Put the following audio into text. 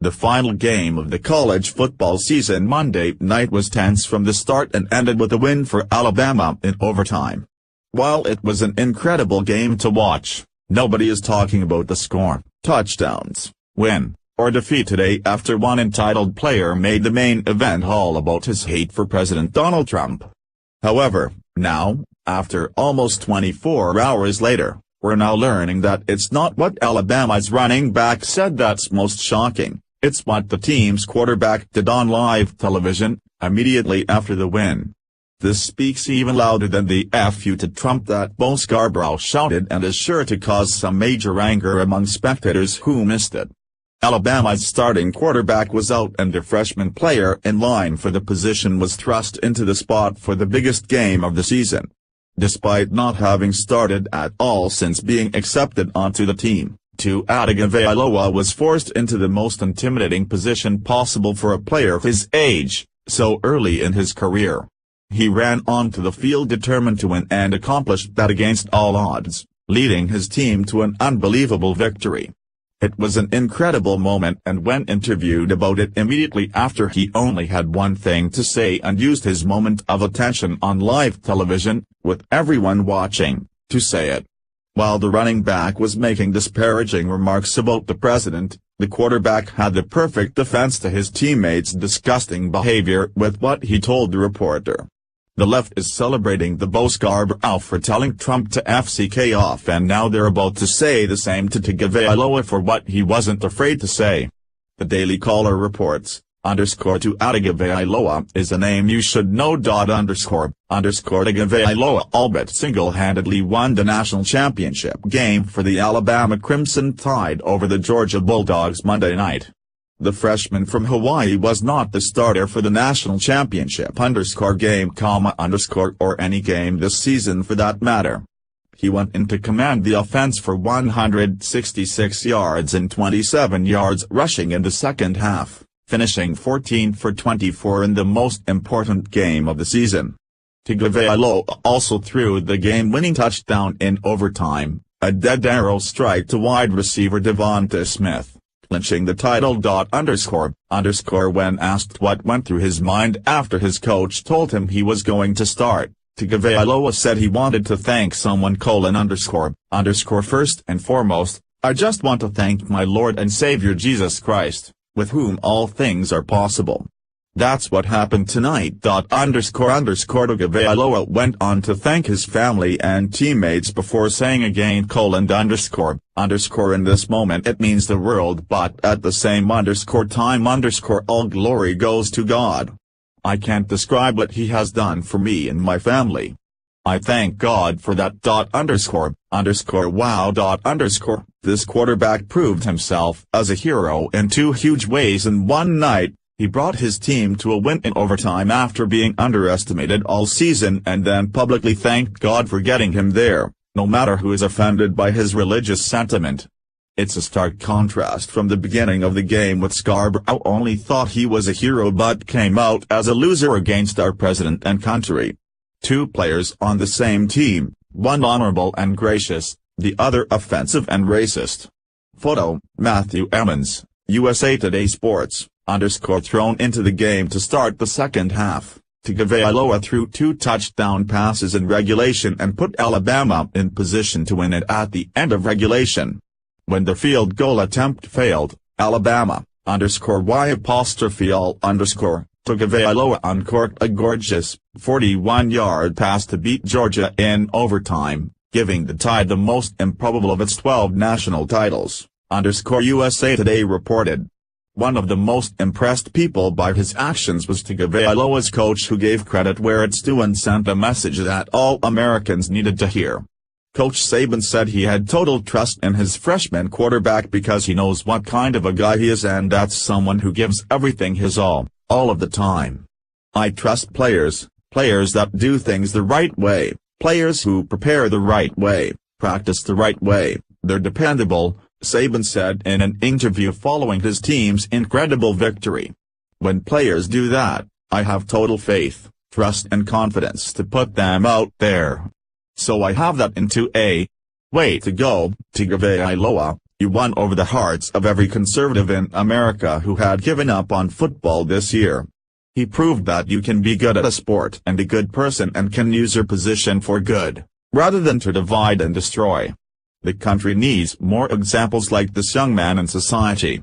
The final game of the college football season Monday night was tense from the start and ended with a win for Alabama in overtime. While it was an incredible game to watch, nobody is talking about the score, touchdowns, win, or defeat today after one entitled player made the main event all about his hate for President Donald Trump. However, now, after almost 24 hours later, we're now learning that it's not what Alabama's running back said that's most shocking. It's what the team's quarterback did on live television, immediately after the win. This speaks even louder than the "F you to Trump" that Bo Scarborough shouted and is sure to cause some major anger among spectators who missed it. Alabama's starting quarterback was out and a freshman player in line for the position was thrust into the spot for the biggest game of the season. Despite not having started at all since being accepted onto the team, Tua Tagovailoa was forced into the most intimidating position possible for a player his age, so early in his career. He ran onto the field determined to win and accomplished that against all odds, leading his team to an unbelievable victory. It was an incredible moment, and when interviewed about it immediately after, he only had one thing to say and used his moment of attention on live television, with everyone watching, to say it. While the running back was making disparaging remarks about the president, the quarterback had the perfect defense to his teammates' disgusting behavior with what he told the reporter. The left is celebrating the Bo Scarborough for telling Trump to FCK off, and now they're about to say the same to Tagovailoa for what he wasn't afraid to say. The Daily Caller reports, Tua Tagovailoa is a name you should know. Tagovailoa all but single-handedly won the national championship game for the Alabama Crimson Tide over the Georgia Bulldogs Monday night. The freshman from Hawaii was not the starter for the national championship game, or any game this season for that matter. He went in to command the offense for 166 yards and 27 yards rushing in the second half, finishing 14 for 24 in the most important game of the season. Tagovailoa also threw the game-winning touchdown in overtime, a dead arrow strike to wide receiver Devonta Smith, clinching the title. When asked what went through his mind after his coach told him he was going to start, Tagovailoa said he wanted to thank someone: "First and foremost, I just want to thank my Lord and Savior Jesus Christ, with whom all things are possible. That's what happened tonight." Tagovailoa went on to thank his family and teammates before saying again: "In this moment it means the world, but at the same time all glory goes to God. I can't describe what he has done for me and my family. I thank God for that. Wow. This quarterback proved himself as a hero in two huge ways in one night. He brought his team to a win in overtime after being underestimated all season, and then publicly thanked God for getting him there, no matter who is offended by his religious sentiment. It's a stark contrast from the beginning of the game, with Scarborough only thought he was a hero but came out as a loser against our president and country. Two players on the same team, one honorable and gracious, the other offensive and racist. Photo, Matthew Emmons, USA Today Sports. Thrown into the game to start the second half, Tagovailoa threw two touchdown passes in regulation and put Alabama in position to win it at the end of regulation. When the field goal attempt failed, Alabama, Tagovailoa uncorked a gorgeous, 41-yard pass to beat Georgia in overtime, giving the Tide the most improbable of its 12 national titles, USA Today reported. One of the most impressed people by his actions was Tagovailoa's coach, who gave credit where it's due and sent a message that all Americans needed to hear. Coach Saban said he had total trust in his freshman quarterback because he knows what kind of a guy he is, and that's someone who gives everything his all of the time. "I trust players that do things the right way, players who prepare the right way, practice the right way, they're dependable," Saban said in an interview following his team's incredible victory. "When players do that, I have total faith, trust and confidence to put them out there. So I have that into a way to go." Tagovailoa, You won over the hearts of every conservative in America who had given up on football this year. He proved that you can be good at a sport and a good person and can use your position for good, rather than to divide and destroy. The country needs more examples like this young man in society.